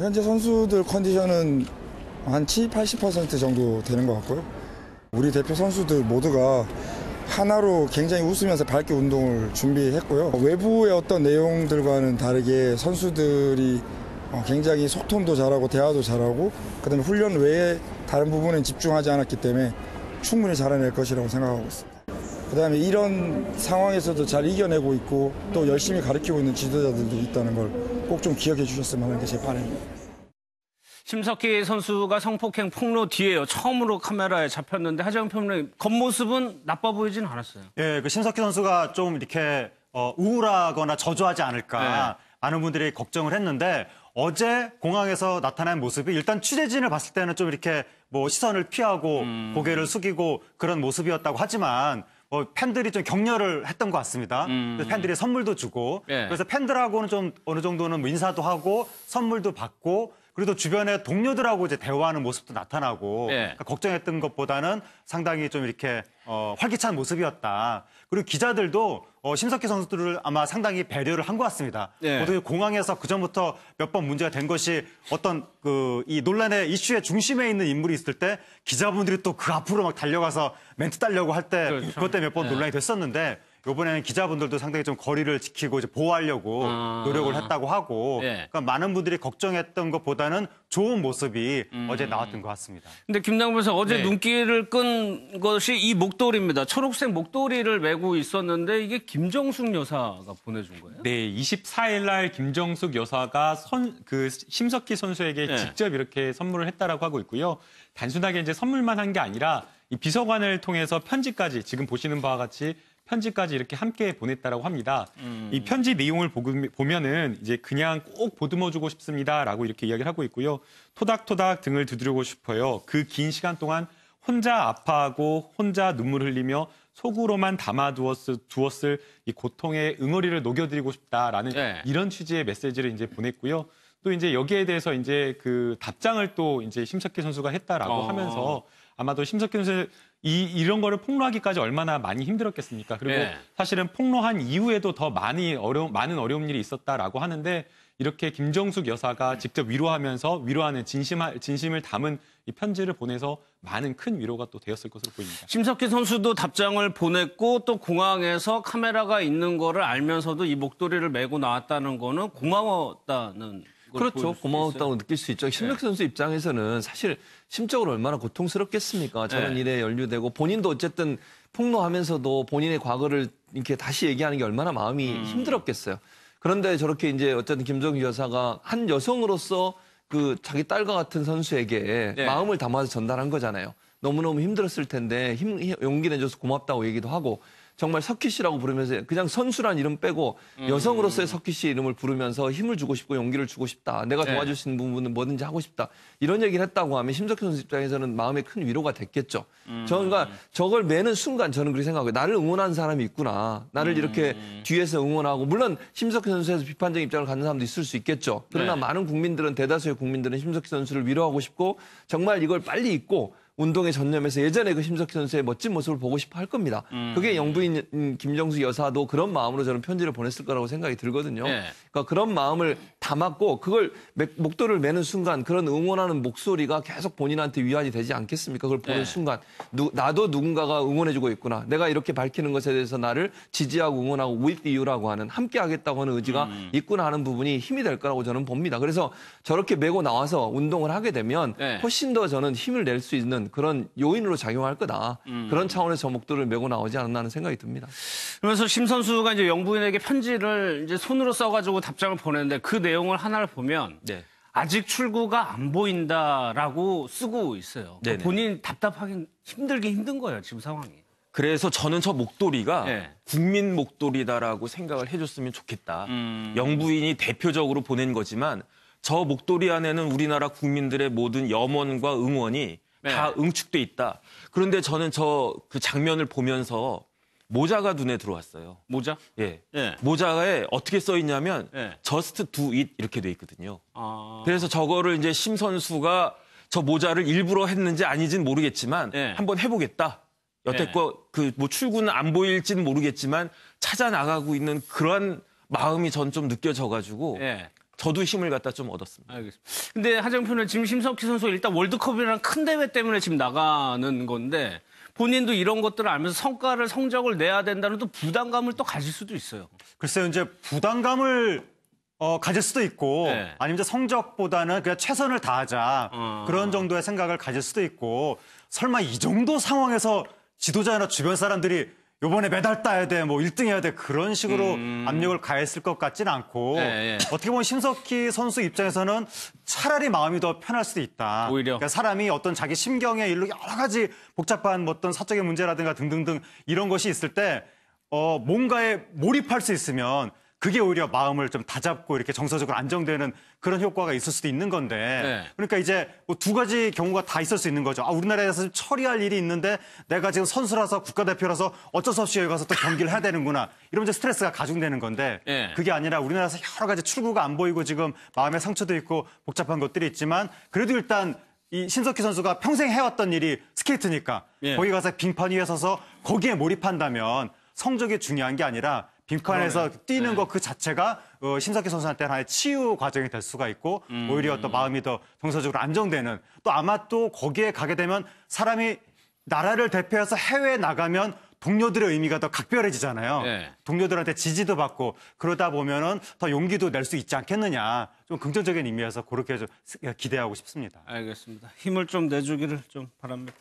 현재 선수들 컨디션은 한 80% 정도 되는 것 같고요. 우리 대표 선수들 모두가 하나로 굉장히 웃으면서 밝게 운동을 준비했고요. 외부의 어떤 내용들과는 다르게 선수들이 굉장히 소통도 잘하고 대화도 잘하고 그다음에 훈련 외에 다른 부분에 집중하지 않았기 때문에 충분히 잘해낼 것이라고 생각하고 있습니다. 그다음에 이런 상황에서도 잘 이겨내고 있고 또 열심히 가르치고 있는 지도자들도 있다는 걸 꼭 좀 기억해 주셨으면 하는 게 제 바람입니다. 심석희 선수가 성폭행 폭로 뒤에요. 처음으로 카메라에 잡혔는데 하재영 평론가님 겉모습은 나빠 보이진 않았어요. 예, 그 심석희 선수가 좀 이렇게 우울하거나 저조하지 않을까 많은 분들이 걱정을 했는데 어제 공항에서 나타난 모습이 일단 취재진을 봤을 때는 좀 이렇게 뭐 시선을 피하고 고개를 숙이고 그런 모습이었다고 하지만 팬들이 좀 격려를 했던 것 같습니다. 그래서 팬들이 선물도 주고 그래서 팬들하고는 좀 어느 정도는 뭐 인사도 하고 선물도 받고 그리고 주변에 동료들하고 이제 대화하는 모습도 나타나고 그러니까 걱정했던 것보다는 상당히 좀 이렇게 활기찬 모습이었다. 그리고 기자들도 심석희 선수들을 아마 상당히 배려를 한 것 같습니다. 모두 공항에서 그전부터 몇 번 문제가 된 것이 어떤 이 논란의 이슈의 중심에 있는 인물이 있을 때 기자분들이 또 그 앞으로 막 달려가서 멘트 따려고 할 때 그렇죠. 그것 때문에 몇 번 논란이 됐었는데 이번에는 기자분들도 상당히 좀 거리를 지키고 이제 보호하려고 노력을 했다고 하고 그러니까 많은 분들이 걱정했던 것보다는 좋은 모습이 어제 나왔던 것 같습니다. 근데 김남국 변호사 어제 눈길을 끈 것이 이 목도리입니다. 초록색 목도리를 메고 있었는데 이게 김정숙 여사가 보내준 거예요? 네, 24일 날 김정숙 여사가 심석희 선수에게 직접 이렇게 선물을 했다라고 하고 있고요. 단순하게 이제 선물만 한 게 아니라 이 비서관을 통해서 편지까지 지금 보시는 바와 같이 편지까지 이렇게 함께 보냈다라고 합니다. 이 편지 내용을 보면은 이제 그냥 꼭 보듬어주고 싶습니다라고 이렇게 이야기를 하고 있고요. 토닥토닥 등을 두드리고 싶어요. 그 긴 시간 동안 혼자 아파하고 혼자 눈물 흘리며 속으로만 담아두었을 이 고통의 응어리를 녹여드리고 싶다라는 이런 취지의 메시지를 이제 보냈고요. 또 이제 여기에 대해서 이제 그 답장을 또 이제 심석희 선수가 했다라고 하면서 아마도 심석희 선수 이런 거를 폭로하기까지 얼마나 많이 힘들었겠습니까? 그리고 사실은 폭로한 이후에도 더 많은 어려운 일이 있었다라고 하는데 이렇게 김정숙 여사가 직접 위로하면서 위로하는 진심을 담은 이 편지를 보내서 많은 큰 위로가 또 되었을 것으로 보입니다. 심석희 선수도 답장을 보냈고 또 공항에서 카메라가 있는 거를 알면서도 이 목도리를 메고 나왔다는 거는 고마웠다는 그렇죠. 고마웠다고 느낄 수 있죠. 심석희 선수 입장에서는 사실 심적으로 얼마나 고통스럽겠습니까? 저런 일에 연루되고 본인도 어쨌든 폭로하면서도 본인의 과거를 이렇게 다시 얘기하는 게 얼마나 마음이 힘들었겠어요. 그런데 저렇게 이제 어쨌든 김정숙 여사가 한 여성으로서 그 자기 딸과 같은 선수에게 마음을 담아서 전달한 거잖아요. 너무너무 힘들었을 텐데 용기 내줘서 고맙다고 얘기도 하고 정말 석희 씨라고 부르면서 그냥 선수란 이름 빼고 여성으로서의 석희 씨 이름을 부르면서 힘을 주고 싶고 용기를 주고 싶다. 내가 도와줄 수 있는 부분은 뭐든지 하고 싶다. 이런 얘기를 했다고 하면 심석희 선수 입장에서는 마음에 큰 위로가 됐겠죠. 그러니까 저걸 매는 순간 저는 그렇게 생각해요. 나를 응원하는 사람이 있구나. 나를 이렇게 뒤에서 응원하고 물론 심석희 선수에서 비판적인 입장을 갖는 사람도 있을 수 있겠죠. 그러나 많은 국민들은 대다수의 국민들은 심석희 선수를 위로하고 싶고 정말 이걸 빨리 잊고 운동에 전념해서 예전에 그 심석희 선수의 멋진 모습을 보고 싶어 할 겁니다. 그게 영부인 김정숙 여사도 그런 마음으로 저는 편지를 보냈을 거라고 생각이 들거든요. 그러니까 그런 마음을 담았고 그걸 목도를 매는 순간 그런 응원하는 목소리가 계속 본인한테 위안이 되지 않겠습니까? 그걸 보는 순간 나도 누군가가 응원해주고 있구나. 내가 이렇게 밝히는 것에 대해서 나를 지지하고 응원하고 with you라고 하는 함께 하겠다고 하는 의지가 있구나 하는 부분이 힘이 될 거라고 저는 봅니다. 그래서 저렇게 메고 나와서 운동을 하게 되면 훨씬 더 저는 힘을 낼 수 있는 그런 요인으로 작용할 거다. 그런 차원에서 저 목도를 메고 나오지 않았나 하는 생각이 듭니다. 그러면서 심 선수가 이제 영부인에게 편지를 이제 손으로 써가지고 답장을 보냈는데 그 내용을 하나를 보면 아직 출구가 안 보인다라고 쓰고 있어요. 본인 답답하긴 힘든 거예요, 지금 상황이. 그래서 저는 저 목도리가 국민 목도리다라고 생각을 해줬으면 좋겠다. 영부인이 대표적으로 보낸 거지만 저 목도리 안에는 우리나라 국민들의 모든 염원과 응원이 다 응축돼 있다. 그런데 저는 그 장면을 보면서 모자가 눈에 들어왔어요. 모자? 모자에 어떻게 써 있냐면 just do it 이렇게 돼 있거든요. 그래서 저거를 이제 심 선수가 저 모자를 일부러 했는지 아닌지는 모르겠지만 한번 해보겠다. 여태껏 뭐 출구는 안 보일지는 모르겠지만 찾아 나가고 있는 그런 마음이 전 좀 느껴져가지고 저도 힘을 갖다 좀 얻었습니다. 알겠습니다. 근데 하정표는 지금 심석희 선수가 일단 월드컵이라는 큰 대회 때문에 지금 나가는 건데 본인도 이런 것들을 알면서 성적을 내야 된다는 또 부담감을 또 가질 수도 있어요. 글쎄요, 이제 부담감을 가질 수도 있고 네. 아니면 이제 성적보다는 그냥 최선을 다하자 그런 정도의 생각을 가질 수도 있고 설마 이 정도 상황에서 지도자나 주변 사람들이 요번에 메달 따야 돼, 뭐 1등 해야 돼 그런 식으로 압력을 가했을 것 같지는 않고 네, 네. 어떻게 보면 심석희 선수 입장에서는 차라리 마음이 더 편할 수도 있다. 오히려. 그러니까 사람이 어떤 자기 심경의 일로 여러 가지 복잡한 어떤 사적인 문제라든가 등등등 이런 것이 있을 때 뭔가에 몰입할 수 있으면 그게 오히려 마음을 좀 다잡고 이렇게 정서적으로 안정되는 그런 효과가 있을 수도 있는 건데 네. 그러니까 이제 뭐 두 가지 경우가 다 있을 수 있는 거죠. 우리나라에서 처리할 일이 있는데 내가 지금 선수라서 국가대표라서 어쩔 수 없이 여기 가서 또 경기를 해야 되는구나. 이러면 이제 스트레스가 가중되는 건데 네. 그게 아니라 우리나라에서 여러 가지 출구가 안 보이고 지금 마음의 상처도 있고 복잡한 것들이 있지만 그래도 일단 이 심석희 선수가 평생 해왔던 일이 스케이트니까 예. 거기 가서 빙판 위에 서서 거기에 몰입한다면 성적이 중요한 게 아니라 빙판에서 뛰는 것 그 자체가 심석희 선수한테 하나의 치유 과정이 될 수가 있고 오히려 또 마음이 더 정서적으로 안정되는 또 아마 또 거기에 가게 되면 사람이 나라를 대표해서 해외에 나가면 동료들의 의미가 더 각별해지잖아요. 네. 동료들한테 지지도 받고 그러다 보면은 더 용기도 낼 수 있지 않겠느냐. 좀 긍정적인 의미에서 그렇게 좀 기대하고 싶습니다. 알겠습니다. 힘을 좀 내주기를 좀 바랍니다.